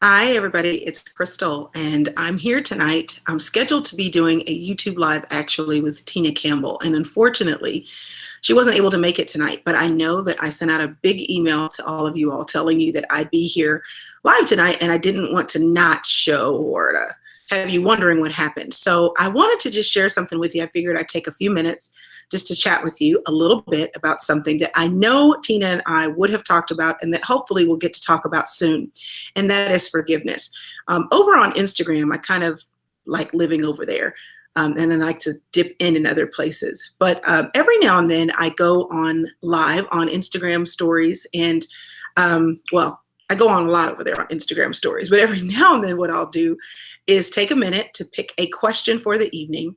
Hi, everybody. It's Crystal, and I'm here tonight. I'm scheduled to be doing a YouTube Live actually with Tina Campbell, and unfortunately, she wasn't able to make it tonight. But I know that I sent out a big email to all of you all telling you that I'd be here live tonight, and I didn't want to not show or to have you wondering what happened. So I wanted to just share something with you. I figured I'd take a few minutes just to chat with you a little bit about something that I know Tina and I would have talked about and that hopefully we'll get to talk about soon, and that is forgiveness. Over on Instagram, I kind of like living over there. And then I like to dip in other places. But every now and then I go on live on Instagram stories. And well, I go on a lot over there on Instagram stories. But every now and then what I'll do is take a minute to pick a question for the evening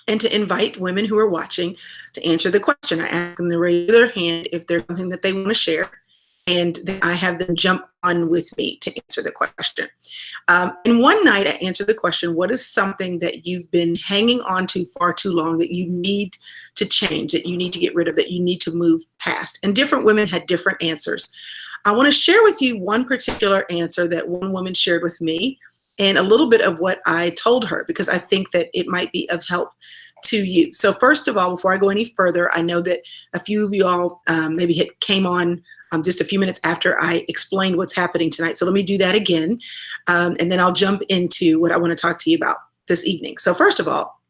and to invite women who are watching to answer the question. I ask them to raise their hand if there's something that they want to share, and then I have them jump on with me to answer the question. And one night I answered the question, what is something that you've been hanging on to far too long that you need to change, that you need to get rid of, that you need to move past? And different women had different answers. I want to share with you one particular answer that one woman shared with me and a little bit of what I told her, because I think that it might be of help to you. So first of all, before I go any further, I know that a few of you all maybe came on just a few minutes after I explained what's happening tonight. So let me do that again, and then I'll jump into what I want to talk to you about this evening. So first of all,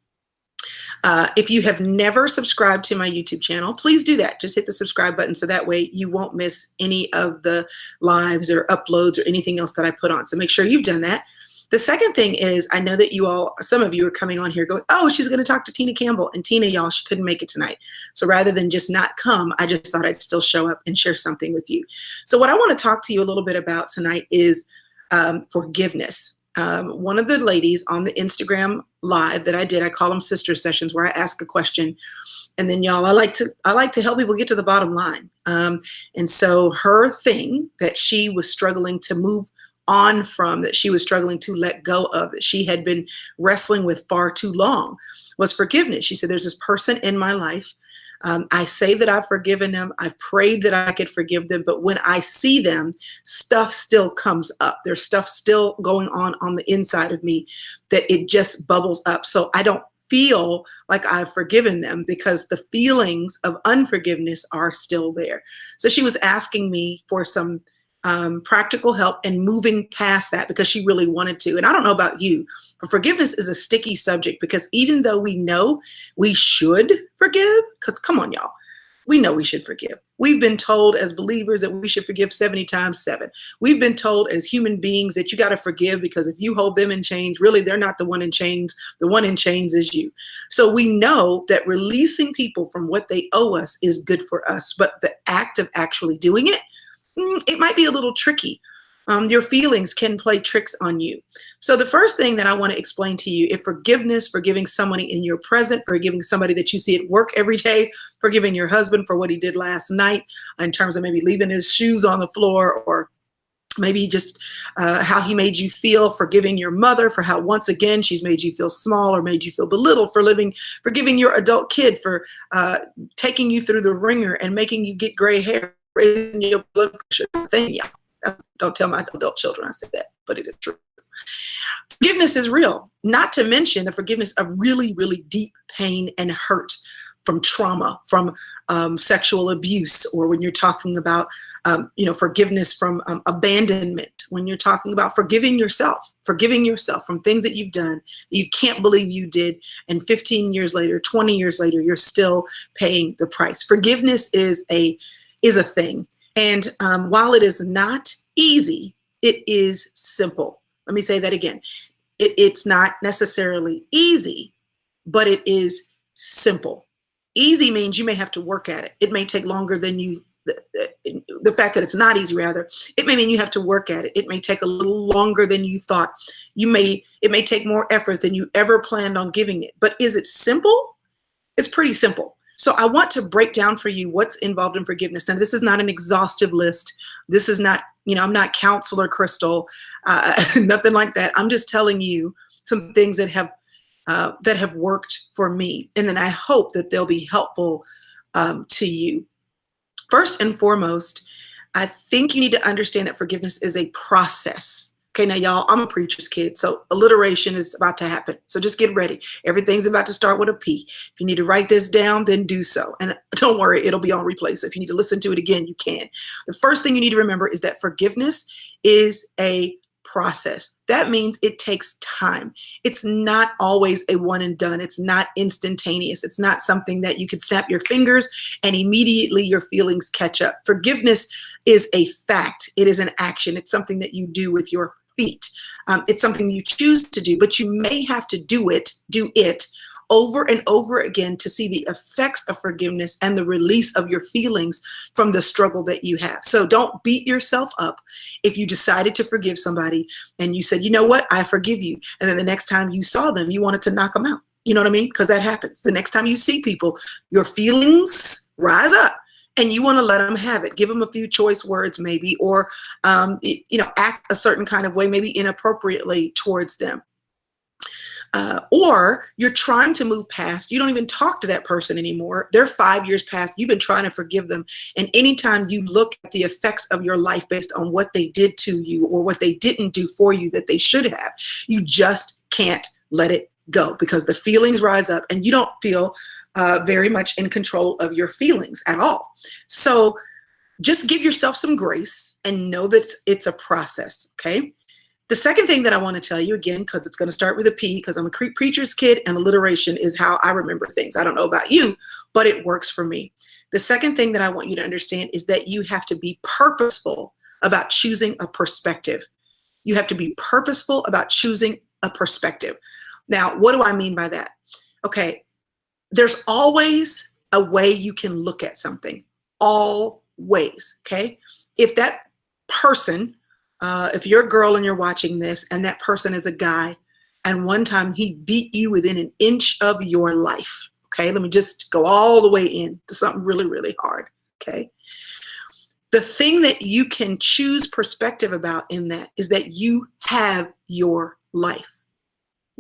if you have never subscribed to my YouTube channel, please do that. Just hit the subscribe button so that way you won't miss any of the lives or uploads or anything else that I put on. So make sure you've done that. The second thing is, I know that you all, some of you are coming on here going, oh, she's going to talk to Tina Campbell. And Tina, y'all, she couldn't make it tonight. So rather than just not come, I just thought I'd still show up and share something with you. So what I want to talk to you a little bit about tonight is forgiveness. One of the ladies on the Instagram live that I did, I call them sister sessions, where I ask a question. And then y'all, I like to help people get to the bottom line. And so her thing that she was struggling to move on from, that she was struggling to let go of, that she had been wrestling with far too long, was forgiveness. She said, there's this person in my life. I say that I've forgiven them. I've prayed that I could forgive them. But when I see them, stuff still comes up. There's stuff still going on the inside of me that it just bubbles up. So I don't feel like I've forgiven them because the feelings of unforgiveness are still there. So she was asking me for some practical help and moving past that, because she really wanted to. And I don't know about you, but forgiveness is a sticky subject, because even though we know we should forgive, because come on, y'all, we know we should forgive. We've been told as believers that we should forgive 70 times 7. We've been told as human beings that you got to forgive, because if you hold them in chains, really they're not the one in chains. The one in chains is you. So we know that releasing people from what they owe us is good for us. But the act of actually doing it might be a little tricky. Your feelings can play tricks on you. So the first thing that I want to explain to you, if forgiveness, forgiving somebody in your present, forgiving somebody that you see at work every day, forgiving your husband for what he did last night in terms of maybe leaving his shoes on the floor, or maybe just how he made you feel, forgiving your mother for how once again she's made you feel small or made you feel belittled, forgiving your adult kid for taking you through the ringer and making you get gray hair, raising your blood pressure thing. Yeah, don't tell my adult children I said that, but it is true. Forgiveness is real, not to mention the forgiveness of really, really deep pain and hurt from trauma, from sexual abuse, or when you're talking about, forgiveness from abandonment, when you're talking about forgiving yourself from things that you've done that you can't believe you did, and 15 years later, 20 years later, you're still paying the price. Forgiveness is a thing. And while it is not easy, it is simple. Let me say that again. It's not necessarily easy, but it is simple. Easy means you may have to work at it. It may take longer than you, the fact that it's not easy, rather, it may mean you have to work at it. It may take a little longer than you thought. It may take more effort than you ever planned on giving it. But is it simple? It's pretty simple. So I want to break down for you what's involved in forgiveness. Now, this is not an exhaustive list. This is not, I'm not Counselor Crystal, nothing like that. I'm just telling you some things that have worked for me. And then I hope that they'll be helpful to you. First and foremost, I think you need to understand that forgiveness is a process. Okay, now y'all, I'm a preacher's kid, so alliteration is about to happen. So just get ready. Everything's about to start with a P. If you need to write this down, then do so. And don't worry, it'll be on replay. So if you need to listen to it again, you can. The first thing you need to remember is that forgiveness is a process. That means it takes time. It's not always a one and done. It's not instantaneous. It's not something that you could snap your fingers and immediately your feelings catch up. Forgiveness is a fact. It is an action. It's something that you do with your feet. It's something you choose to do, but you may have to do it over and over again to see the effects of forgiveness and the release of your feelings from the struggle that you have. So don't beat yourself up if you decided to forgive somebody and you said, you know what, I forgive you. And then the next time you saw them, you wanted to knock them out. You know what I mean? Because that happens. The next time you see people, your feelings rise up. And you want to let them have it. Give them a few choice words maybe, or, act a certain kind of way, maybe inappropriately towards them. Or you're trying to move past. You don't even talk to that person anymore. They're 5 years past. You've been trying to forgive them. And anytime you look at the effects of your life based on what they did to you or what they didn't do for you that they should have, you just can't let it go because the feelings rise up and you don't feel very much in control of your feelings at all. So just give yourself some grace and know that it's a process, okay? The second thing that I want to tell you, again, because it's going to start with a P, because I'm a preacher's kid and alliteration is how I remember things. I don't know about you, but it works for me. The second thing that I want you to understand is that you have to be purposeful about choosing a perspective. You have to be purposeful about choosing a perspective. Now, what do I mean by that? Okay, there's always a way you can look at something. Always, okay? If that person, if you're a girl and you're watching this and that person is a guy and one time he beat you within an inch of your life, okay? Let me just go all the way in to something really, really hard, okay? The thing that you can choose perspective about in that is that you have your life.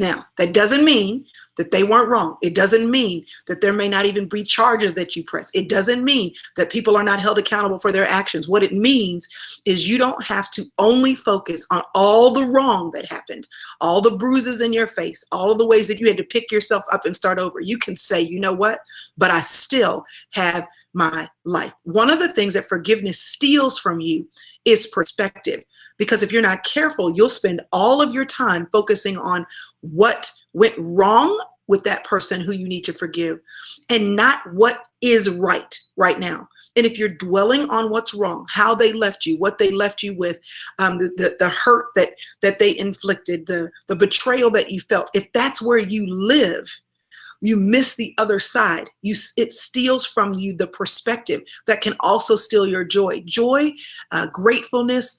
Now, that doesn't mean that they weren't wrong. It doesn't mean that there may not even be charges that you press. It doesn't mean that people are not held accountable for their actions. What it means is you don't have to only focus on all the wrong that happened, all the bruises in your face, all of the ways that you had to pick yourself up and start over. You can say, you know what, but I still have my life. One of the things that forgiveness steals from you is perspective. Because if you're not careful, you'll spend all of your time focusing on what went wrong with that person who you need to forgive and not what is right now. And if you're dwelling on what's wrong, how they left you, what they left you with, the hurt that they inflicted, the betrayal that you felt, if that's where you live, you miss the other side. It steals from you the perspective that can also steal your joy. Joy, gratefulness,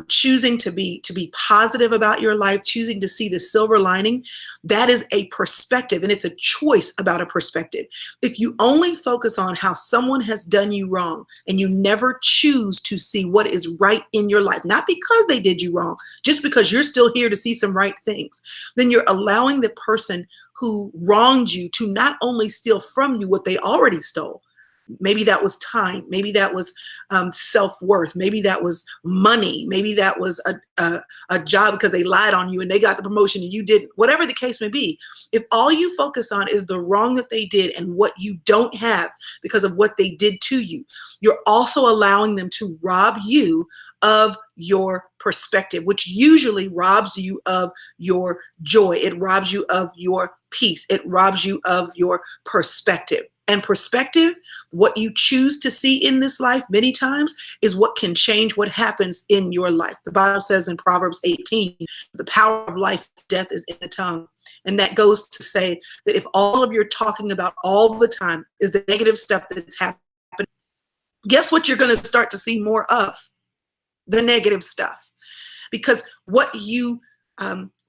choosing to be positive about your life, choosing to see the silver lining, that is a perspective, and it's a choice about a perspective. If you only focus on how someone has done you wrong and you never choose to see what is right in your life, not because they did you wrong, just because you're still here to see some right things, then you're allowing the person who wronged you to not only steal from you what they already stole. Maybe that was time. Maybe that was self-worth. Maybe that was money. Maybe that was a job because they lied on you and they got the promotion and you didn't. Whatever the case may be, if all you focus on is the wrong that they did and what you don't have because of what they did to you, you're also allowing them to rob you of your perspective, which usually robs you of your joy. It robs you of your peace. It robs you of your perspective. And perspective, what you choose to see in this life many times is what can change what happens in your life. The Bible says in Proverbs 18, the power of life and death is in the tongue. And that goes to say that if all of you're talking about all the time is the negative stuff that's happening, guess what you're going to start to see more of? The negative stuff. Because what you,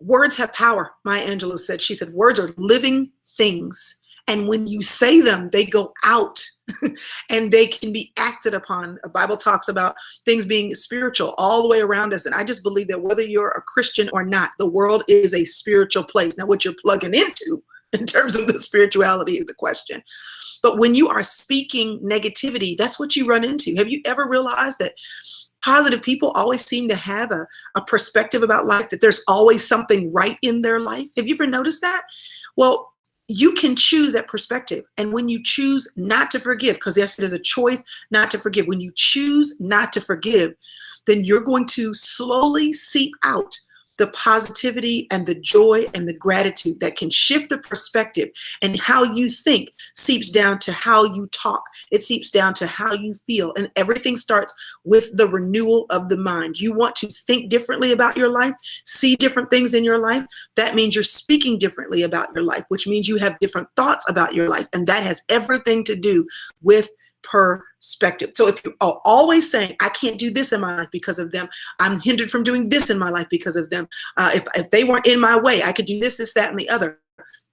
words have power, Maya Angelou said. She said, words are living things. And when you say them, they go out and they can be acted upon. The Bible talks about things being spiritual all the way around us. And I just believe that whether you're a Christian or not, the world is a spiritual place. Now, what you're plugging into in terms of the spirituality is the question. But when you are speaking negativity, that's what you run into. Have you ever realized that Positive people always seem to have a perspective about life, that there's always something right in their life. Have you ever noticed that? Well, you can choose that perspective. And when you choose not to forgive, because yes, it is a choice not to forgive. When you choose not to forgive, then you're going to slowly seep out the positivity and the joy and the gratitude that can shift the perspective. And how you think seeps down to how you talk. It seeps down to how you feel. And everything starts with the renewal of the mind. You want to think differently about your life, see different things in your life. That means you're speaking differently about your life, which means you have different thoughts about your life. And that has everything to do with perspective. So if you are always saying, I can't do this in my life because of them, I'm hindered from doing this in my life because of them, if they weren't in my way, I could do this, this, that, and the other,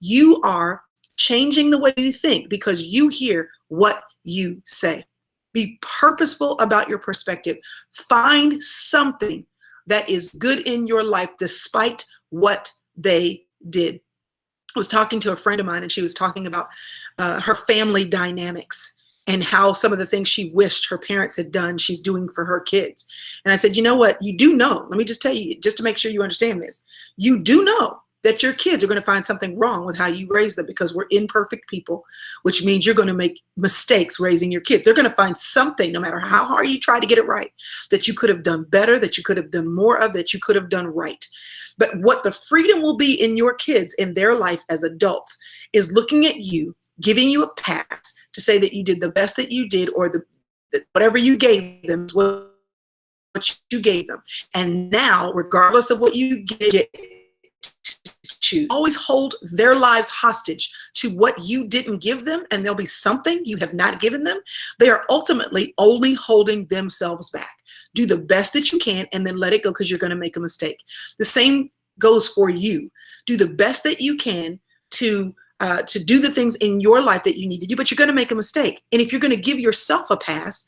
you are changing the way you think because you hear what you say. Be purposeful about your perspective. Find something that is good in your life despite what they did. I was talking to a friend of mine, and she was talking about her family dynamics and how some of the things she wished her parents had done, she's doing for her kids. And I said, you know what? You do know, let me just tell you, just to make sure you understand this, you do know that your kids are going to find something wrong with how you raise them, because we're imperfect people, which means you're going to make mistakes raising your kids. They're going to find something, no matter how hard you try to get it right, that you could have done better, that you could have done more of, that you could have done right. But what the freedom will be in your kids in their life as adults is looking at you, giving you a pass to say that you did the best that you did, or whatever you gave them is what you gave them. And now, regardless of what you get to choose, always hold their lives hostage to what you didn't give them, and there'll be something you have not given them. They are ultimately only holding themselves back. Do the best that you can and then let it go, because you're going to make a mistake. The same goes for you. Do the best that you can to do the things in your life that you need to do, but you're going to make a mistake. And if you're going to give yourself a pass,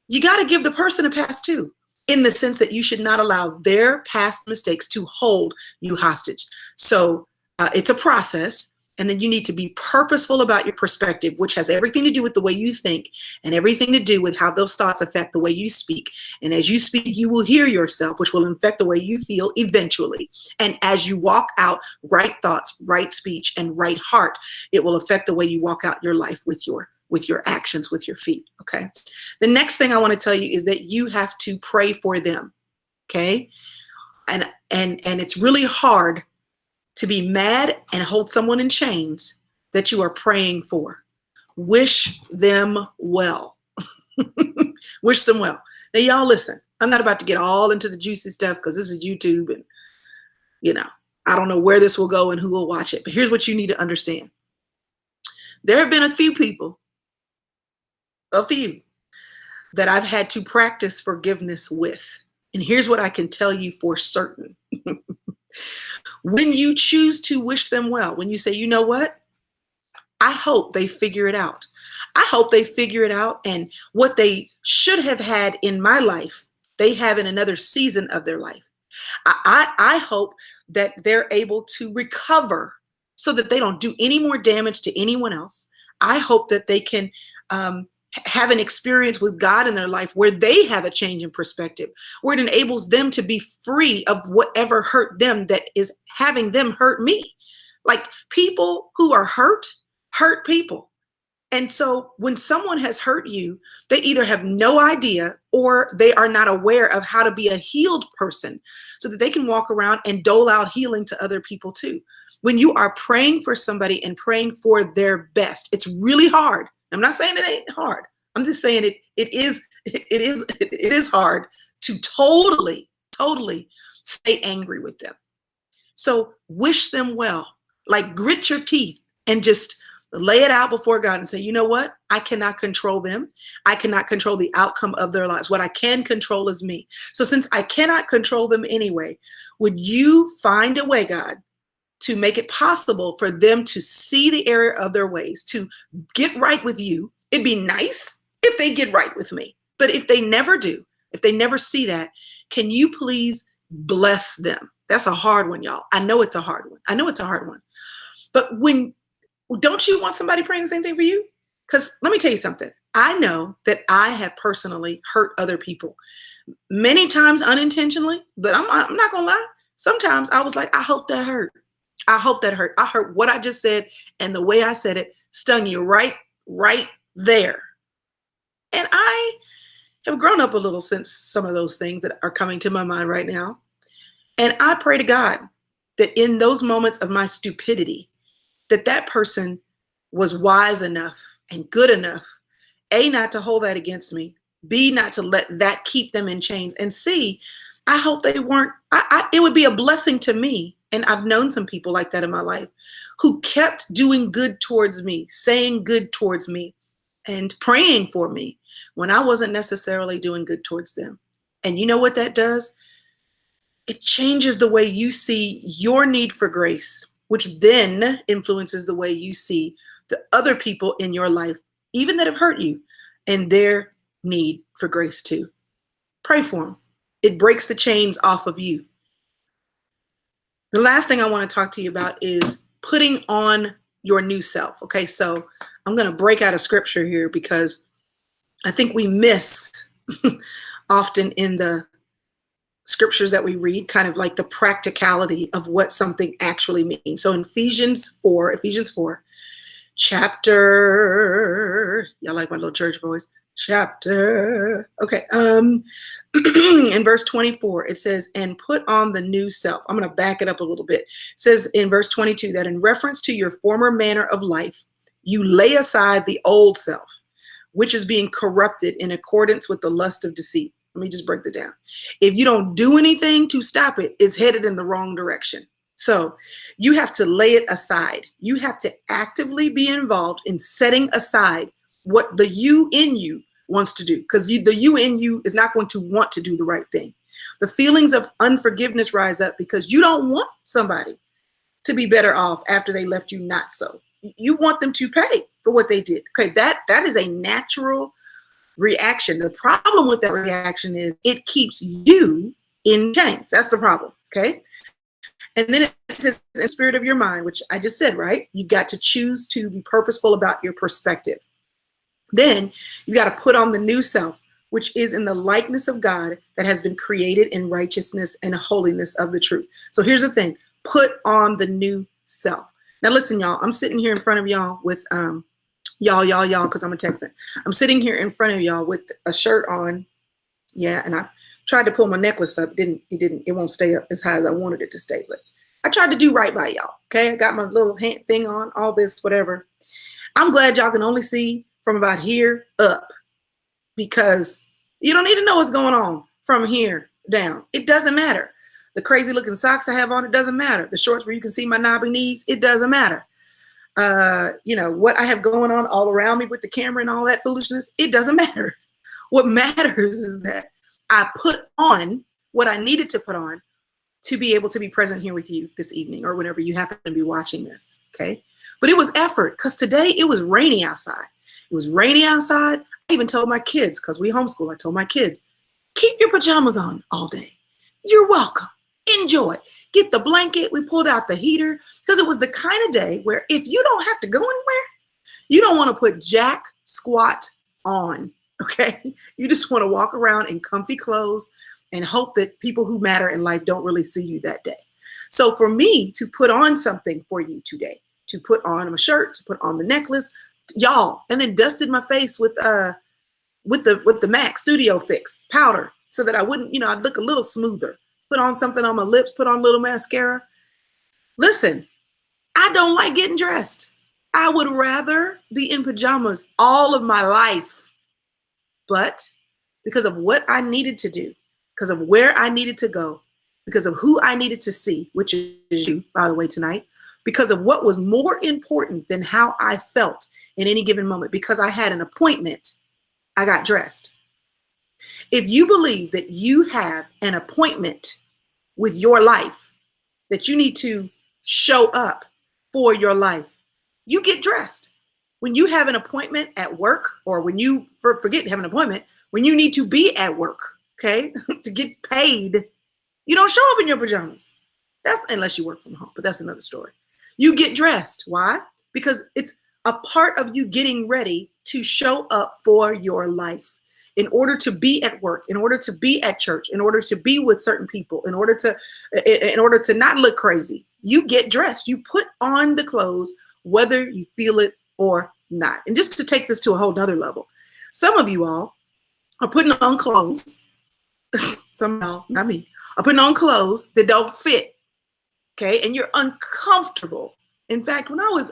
you got to give the person a pass too, in the sense that you should not allow their past mistakes to hold you hostage. So it's a process. And then you need to be purposeful about your perspective, which has everything to do with the way you think and everything to do with how those thoughts affect the way you speak. And as you speak, you will hear yourself, which will affect the way you feel eventually. And as you walk out right thoughts, right speech, and right heart, it will affect the way you walk out your life with your actions, with your feet. Okay. The next thing I want to tell you is that you have to pray for them. Okay. And it's really hard to be mad and hold someone in chains that you are praying for. Wish them well. Wish them well. Now, y'all listen, I'm not about to get all into the juicy stuff, because this is YouTube, and I don't know where this will go and who will watch it. But here's what you need to understand. There have been a few people, that I've had to practice forgiveness with. And here's what I can tell you for certain. When you choose to wish them well, when you say, you know what? I hope they figure it out. I hope they figure it out, and what they should have had in my life, they have in another season of their life. I hope that they're able to recover so that they don't do any more damage to anyone else. I hope that they can have an experience with God in their life where they have a change in perspective, where it enables them to be free of whatever hurt them that is having them hurt me. Like, people who are hurt people. And so when someone has hurt you, they either have no idea or they are not aware of how to be a healed person so that they can walk around and dole out healing to other people too. When you are praying for somebody and praying for their best, it's really hard. I'm not saying it ain't hard. I'm just saying it is hard to totally stay angry with them. So wish them well, like grit your teeth and just lay it out before God and say, you know what? I cannot control them. I cannot control the outcome of their lives. What I can control is me. So since I cannot control them anyway, would you find a way, God, to make it possible for them to see the error of their ways, to get right with you? It'd be nice if they get right with me. But if they never do, if they never see that, can you please bless them? That's a hard one, y'all. I know it's a hard one. But don't you want somebody praying the same thing for you? Because let me tell you something. I know that I have personally hurt other people many times unintentionally, but I'm not gonna lie. Sometimes I was like, I hope that hurt. I hope that hurt. I heard what I just said, and the way I said it stung you right there. And I have grown up a little since some of those things that are coming to my mind right now. And I pray to God that in those moments of my stupidity, that person was wise enough and good enough, A, not to hold that against me, B, not to let that keep them in chains, and C, I hope they weren't, it would be a blessing to me. And I've known some people like that in my life who kept doing good towards me, saying good towards me, and praying for me when I wasn't necessarily doing good towards them. And you know what that does? It changes the way you see your need for grace, which then influences the way you see the other people in your life, even that have hurt you, and their need for grace too. Pray for them. It breaks the chains off of you. The last thing I want to talk to you about is putting on your new self. Okay, so I'm going to break out of scripture here because I think we miss often in the scriptures that we read kind of like the practicality of what something actually means. So in Ephesians 4, chapter, y'all like my little church voice, chapter, okay, in verse 24, it says, and put on the new self. I'm going to back it up a little bit. It says in verse 22 that in reference to your former manner of life, you lay aside the old self, which is being corrupted in accordance with the lust of deceit. Let me just break that down. If you don't do anything to stop it, it's headed in the wrong direction. So you have to lay it aside. You have to actively be involved in setting aside what the you in you wants to do, because the you in you is not going to want to do the right thing. The feelings of unforgiveness rise up because you don't want somebody to be better off after they left you not so. You want them to pay for what they did. Okay, that is a natural reaction. The problem with that reaction is it keeps you in chains. That's the problem. Okay. And then it says in the spirit of your mind, which I just said, right? You've got to choose to be purposeful about your perspective. Then you got to put on the new self, which is in the likeness of God that has been created in righteousness and holiness of the truth. So here's the thing, put on the new self. Now listen, y'all, I'm sitting here in front of y'all with, y'all, because I'm a Texan. I'm sitting here in front of y'all with a shirt on. Yeah, and I tried to pull my necklace up. It won't stay up as high as I wanted it to stay, but I tried to do right by y'all. Okay, I got my little hand thing on, all this, whatever. I'm glad y'all can only see from about here up, because you don't need to know what's going on from here down. It doesn't matter. The crazy looking socks I have on, it doesn't matter. The shorts where you can see my knobby knees, it doesn't matter. What I have going on all around me with the camera and all that foolishness, it doesn't matter. What matters is that I put on what I needed to put on to be able to be present here with you this evening or whenever you happen to be watching this, okay? But it was effort, because today it was rainy outside. It was rainy outside. I even told my kids, because we homeschool, I told my kids, keep your pajamas on all day. You're welcome. Enjoy. Get the blanket. We pulled out the heater, because it was the kind of day where if you don't have to go anywhere, you don't want to put jack squat on, okay? You just want to walk around in comfy clothes and hope that people who matter in life don't really see you that day. So for me to put on something for you today, to put on a shirt, to put on the necklace, y'all, and then dusted my face with the MAC Studio Fix powder so that I wouldn't, I'd look a little smoother. Put on something on my lips, put on a little mascara. Listen, I don't like getting dressed. I would rather be in pajamas all of my life. But because of what I needed to do, because of where I needed to go, because of who I needed to see, which is you, by the way, tonight, because of what was more important than how I felt in any given moment, because I had an appointment, I got dressed. If you believe that you have an appointment with your life, that you need to show up for your life, you get dressed. When you have an appointment at work, or when you forget to have an appointment, when you need to be at work, okay, to get paid, you don't show up in your pajamas. That's unless you work from home, but that's another story. You get dressed. Why? Because it's a part of you getting ready to show up for your life. In order to be at work, in order to be at church, in order to be with certain people, in order to not look crazy, you get dressed. You put on the clothes, whether you feel it or not. And just to take this to a whole nother level, some of you all are putting on clothes. Some of y'all, not me, are putting on clothes that don't fit. Okay, and you're uncomfortable. In fact, when I was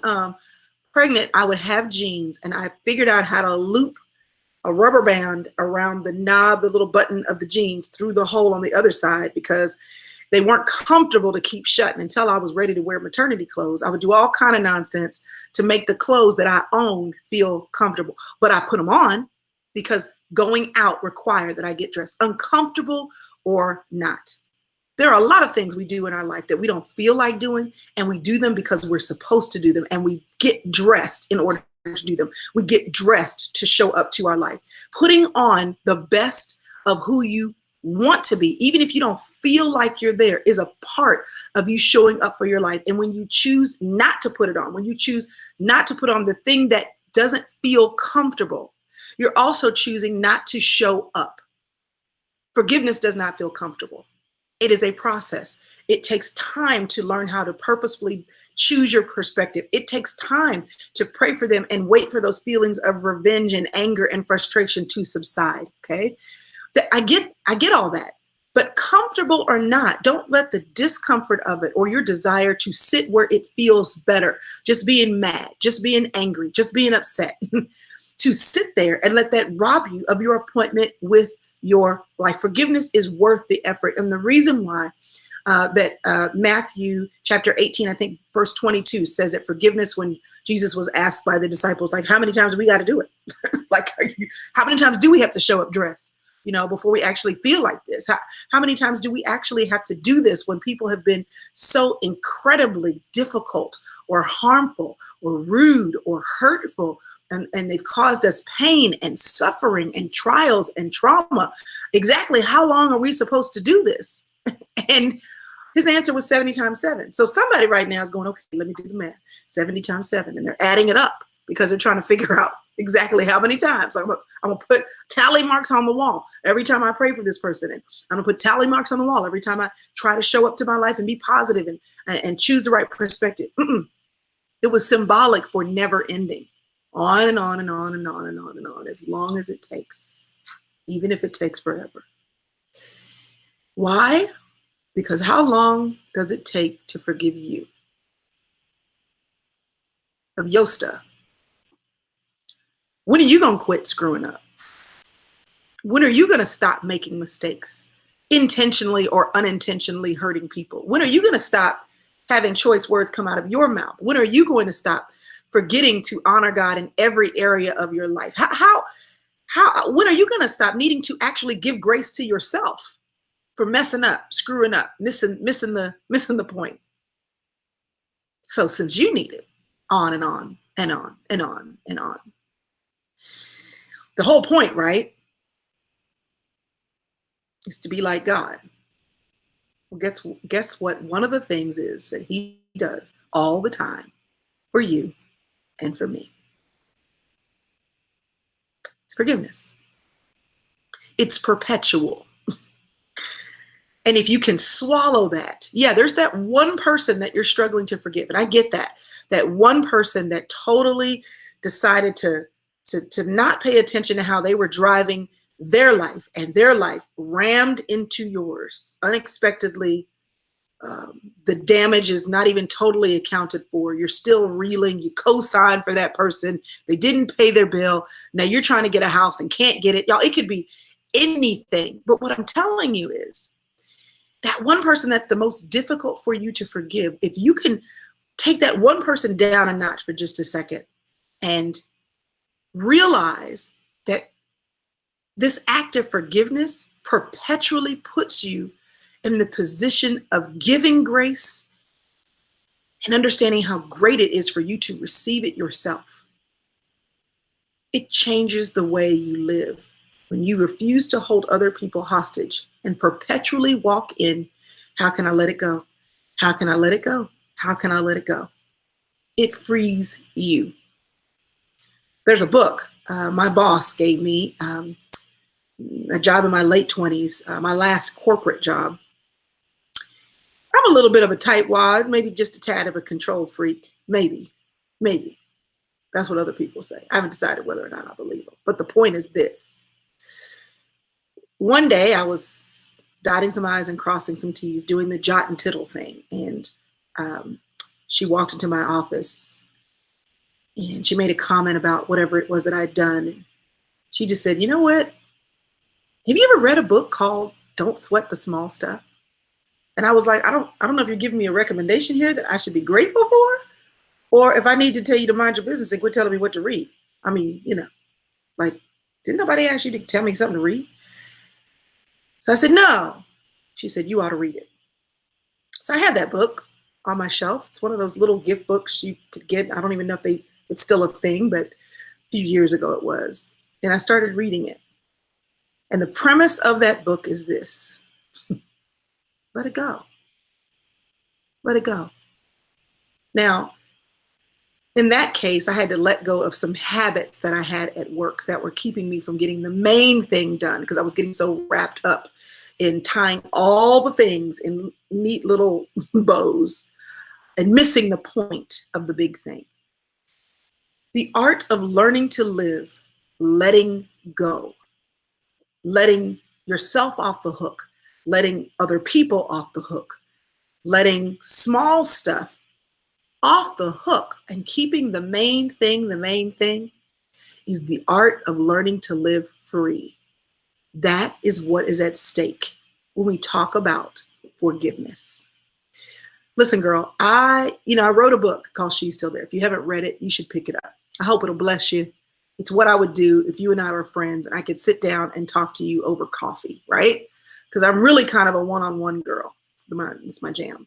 pregnant, I would have jeans, and I figured out how to loop a rubber band around the knob, the little button of the jeans through the hole on the other side, because they weren't comfortable to keep shut. And until I was ready to wear maternity clothes, I would do all kind of nonsense to make the clothes that I owned feel comfortable. But I put them on because going out required that I get dressed, uncomfortable or not. There are a lot of things we do in our life that we don't feel like doing, and we do them because we're supposed to do them, and we get dressed in order to do them. We get dressed to show up to our life. Putting on the best of who you want to be, even if you don't feel like you're there, is a part of you showing up for your life. And when you choose not to put it on, when you choose not to put on the thing that doesn't feel comfortable, you're also choosing not to show up. Forgiveness does not feel comfortable. It is a process. It takes time to learn how to purposefully choose your perspective. It takes time to pray for them and wait for those feelings of revenge and anger and frustration to subside. Okay, I get all that. But comfortable or not, don't let the discomfort of it or your desire to sit where it feels better, just being mad, just being angry, just being upset, to sit there and let that rob you of your appointment with your life. Forgiveness is worth the effort. And the reason why Matthew chapter 18, I think verse 22 says that forgiveness, when Jesus was asked by the disciples, like, how many times do we got to do it? Like, how many times do we have to show up dressed, before we actually feel like this? How many times do we actually have to do this when people have been so incredibly difficult or harmful or rude or hurtful, and they've caused us pain and suffering and trials and trauma? Exactly how long are we supposed to do this? And his answer was 70 times 7. So somebody right now is going, okay, let me do the math. 70 times 7. And they're adding it up because they're trying to figure out exactly how many times. I'm going to put tally marks on the wall every time I pray for this person. And I'm going to put tally marks on the wall every time I try to show up to my life and be positive and choose the right perspective. It was symbolic for never ending. On and on and on and on and on and on, as long as it takes, even if it takes forever. Why? Because how long does it take to forgive you of your stuff? When are you going to quit screwing up? When are you going to stop making mistakes, intentionally or unintentionally hurting people? When are you going to stop having choice words come out of your mouth? When are you going to stop forgetting to honor God in every area of your life? When are you going to stop needing to actually give grace to yourself for messing up, screwing up, missing the point? So since you need it, on and on and on and on and on. The whole point, right, is to be like God. Well, guess what? One of the things is that he does all the time for you and for me. It's forgiveness. It's perpetual. And if you can swallow that, yeah, there's that one person that you're struggling to forgive. And I get that. That one person that totally decided to not pay attention to how they were driving their life, and their life rammed into yours unexpectedly. The damage is not even totally accounted for. You're still reeling. You co-signed for that person. They didn't pay their bill. Now you're trying to get a house and can't get it. Y'all, it could be anything. But what I'm telling you is that one person that's the most difficult for you to forgive, if you can take that one person down a notch for just a second and realize that this act of forgiveness perpetually puts you in the position of giving grace and understanding how great it is for you to receive it yourself. It changes the way you live when you refuse to hold other people hostage and perpetually walk in, how can I let it go? How can I let it go? How can I let it go? It frees you. There's a book my boss gave me a job in my late 20s, my last corporate job. I'm a little bit of a tightwad, maybe just a tad of a control freak. Maybe. Maybe. That's what other people say. I haven't decided whether or not I believe them. But the point is this. One day I was dotting some I's and crossing some T's, doing the jot and tittle thing. And she walked into my office and she made a comment about whatever it was that I'd done. And she just said, you know what? Have you ever read a book called Don't Sweat the Small Stuff? And I was like, I don't know if you're giving me a recommendation here that I should be grateful for, or if I need to tell you to mind your business and quit telling me what to read. I mean, like, didn't nobody ask you to tell me something to read? So I said, no. She said, you ought to read it. So I have that book on my shelf. It's one of those little gift books you could get. I don't even know if it's still a thing, but a few years ago it was. And I started reading it. And the premise of that book is this. Let it go. Let it go. Now, in that case, I had to let go of some habits that I had at work that were keeping me from getting the main thing done because I was getting so wrapped up in tying all the things in neat little bows and missing the point of the big thing. The art of learning to live, letting go, letting yourself off the hook, letting other people off the hook, letting small stuff off the hook and keeping the main thing is the art of learning to live free. That is what is at stake when we talk about forgiveness. Listen, girl, I wrote a book called She's Still There. If you haven't read it, you should pick it up. I hope it'll bless you. It's what I would do if you and I were friends and I could sit down and talk to you over coffee, right? Because I'm really kind of a one-on-one girl. It's my jam.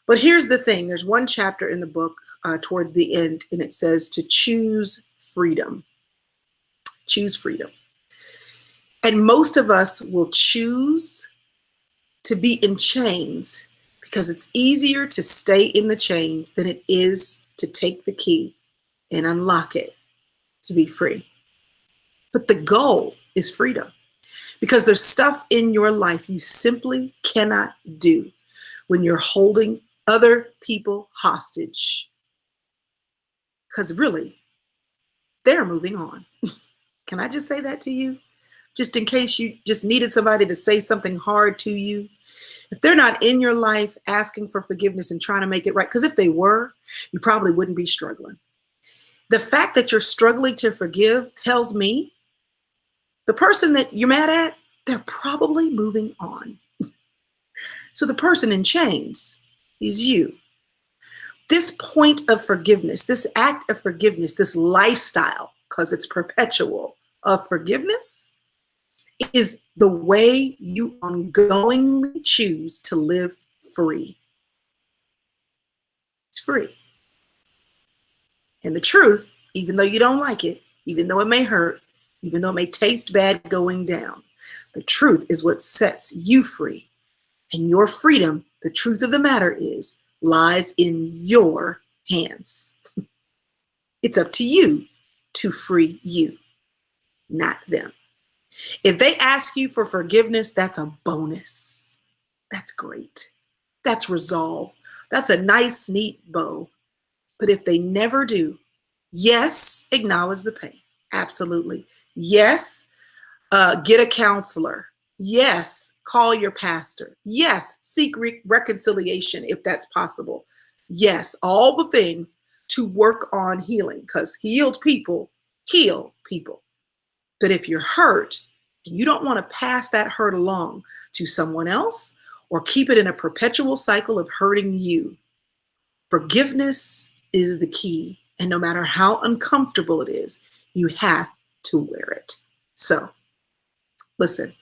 But here's the thing. There's one chapter in the book towards the end, and it says to choose freedom. Choose freedom. And most of us will choose to be in chains because it's easier to stay in the chains than it is to take the key and unlock it to be free. But the goal is freedom. Because there's stuff in your life you simply cannot do when you're holding other people hostage. Because really, they're moving on. Can I just say that to you? Just in case you just needed somebody to say something hard to you. If they're not in your life asking for forgiveness and trying to make it right, because if they were, you probably wouldn't be struggling. The fact that you're struggling to forgive tells me the person that you're mad at, they're probably moving on. So the person in chains is you. This point of forgiveness, this act of forgiveness, this lifestyle, because it's perpetual, of forgiveness is the way you ongoingly choose to live free. It's free. And the truth, even though you don't like it, even though it may hurt, even though it may taste bad going down, the truth is what sets you free. And your freedom, the truth of the matter is, lies in your hands. It's up to you to free you, not them. If they ask you for forgiveness, that's a bonus. That's great. That's resolve. That's a nice, neat bow. But if they never do, yes, acknowledge the pain. Absolutely. Yes, get a counselor. Yes, call your pastor. Yes, seek reconciliation if that's possible. Yes, all the things to work on healing, because healed people heal people. But if you're hurt and you don't want to pass that hurt along to someone else or keep it in a perpetual cycle of hurting you, forgiveness is the key. And no matter how uncomfortable it is, you have to wear it. So, listen.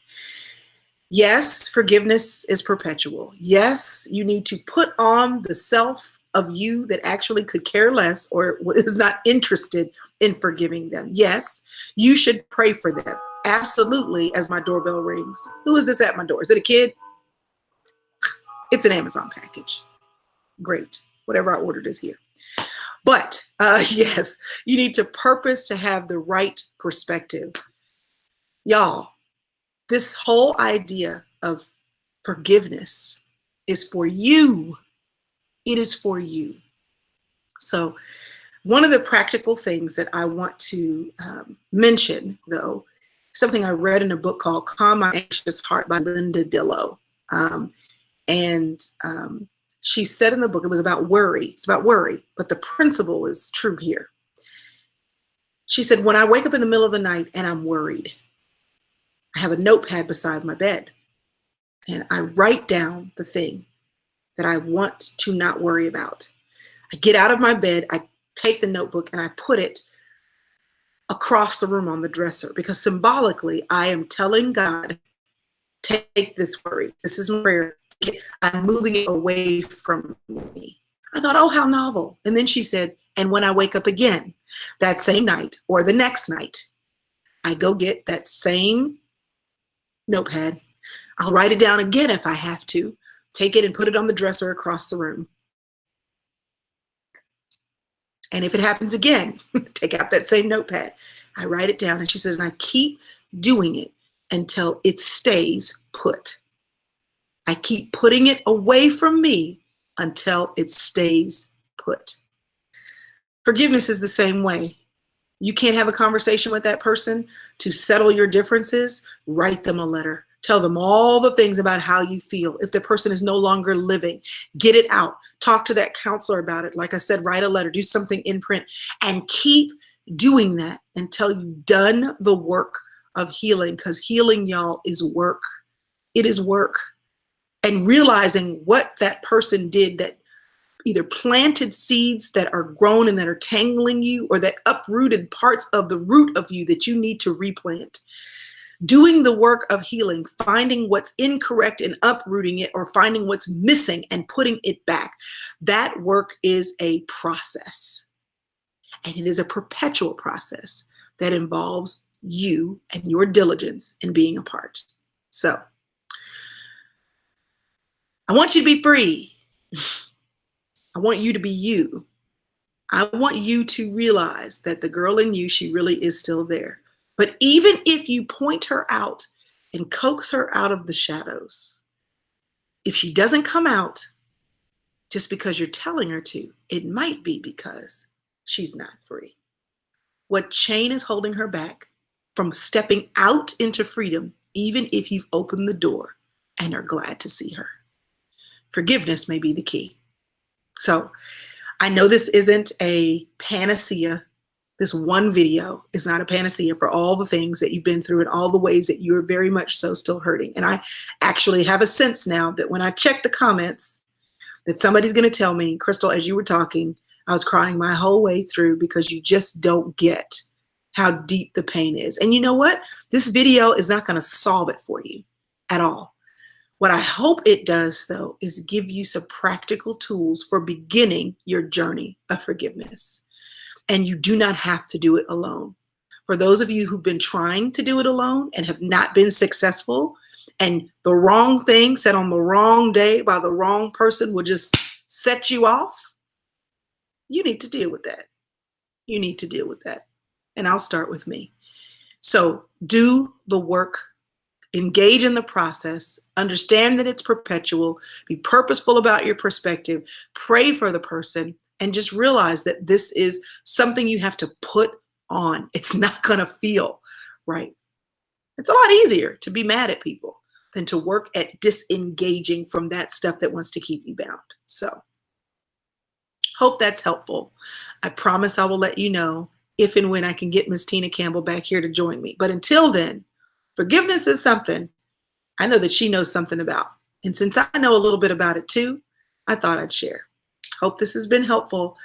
Yes, forgiveness is perpetual. Yes, you need to put on the self of you that actually could care less or is not interested in forgiving them. Yes, you should pray for them. Absolutely, as my doorbell rings. Who is this at my door? Is it a kid? It's an Amazon package. Great. Whatever I ordered is here. But yes, you need to purpose to have the right perspective. Y'all, this whole idea of forgiveness is for you. It is for you. So one of the practical things that I want to mention, though, something I read in a book called Calm My Anxious Heart by Linda Dillow. And she said in the book, it was about worry. It's about worry, but the principle is true here. She said, when I wake up in the middle of the night and I'm worried, I have a notepad beside my bed and I write down the thing that I want to not worry about. I get out of my bed, I take the notebook and I put it across the room on the dresser, because symbolically I am telling God, take this worry. This is my prayer. I'm moving it away from me. I thought, oh, how novel. And then she said, and when I wake up again, that same night or the next night, I go get that same notepad. I'll write it down again if I have to, take it and put it on the dresser across the room. And if it happens again, take out that same notepad. I write it down. And she says, and I keep doing it until it stays put. I keep putting it away from me until it stays put. Forgiveness is the same way. You can't have a conversation with that person to settle your differences. Write them a letter. Tell them all the things about how you feel. If the person is no longer living, get it out. Talk to that counselor about it. Like I said, write a letter, do something in print, and keep doing that until you've done the work of healing, because healing, y'all, is work. It is work. And realizing what that person did that either planted seeds that are grown and that are tangling you, or that uprooted parts of the root of you that you need to replant. Doing the work of healing, finding what's incorrect and uprooting it, or finding what's missing and putting it back. That work is a process. And it is a perpetual process that involves you and your diligence in being a part. So, I want you to be free. I want you to be you. I want you to realize that the girl in you, she really is still there. But even if you point her out and coax her out of the shadows, if she doesn't come out just because you're telling her to, it might be because she's not free. What chain is holding her back from stepping out into freedom, even if you've opened the door and are glad to see her? Forgiveness may be the key. So I know this isn't a panacea. This one video is not a panacea for all the things that you've been through and all the ways that you're very much so still hurting. And I actually have a sense now that when I check the comments, that somebody's going to tell me, Crystal, as you were talking, I was crying my whole way through because you just don't get how deep the pain is. And you know what? This video is not going to solve it for you at all. What I hope it does, though, is give you some practical tools for beginning your journey of forgiveness. And you do not have to do it alone. For those of you who've been trying to do it alone and have not been successful, and the wrong thing said on the wrong day by the wrong person will just set you off, you need to deal with that. You need to deal with that. And I'll start with me. So do the work. Engage in the process, understand that it's perpetual, be purposeful about your perspective, pray for the person, and just realize that this is something you have to put on. It's not going to feel right. It's a lot easier to be mad at people than to work at disengaging from that stuff that wants to keep you bound. So, hope that's helpful. I promise I will let you know if and when I can get Miss Tina Campbell back here to join me. But until then, forgiveness is something I know that she knows something about. And since I know a little bit about it too, I thought I'd share. Hope this has been helpful.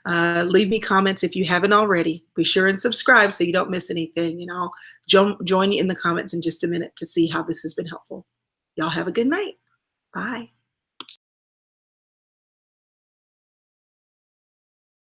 Leave me comments if you haven't already. Be sure and subscribe so you don't miss anything. And I'll join you in the comments in just a minute to see how this has been helpful. Y'all have a good night. Bye.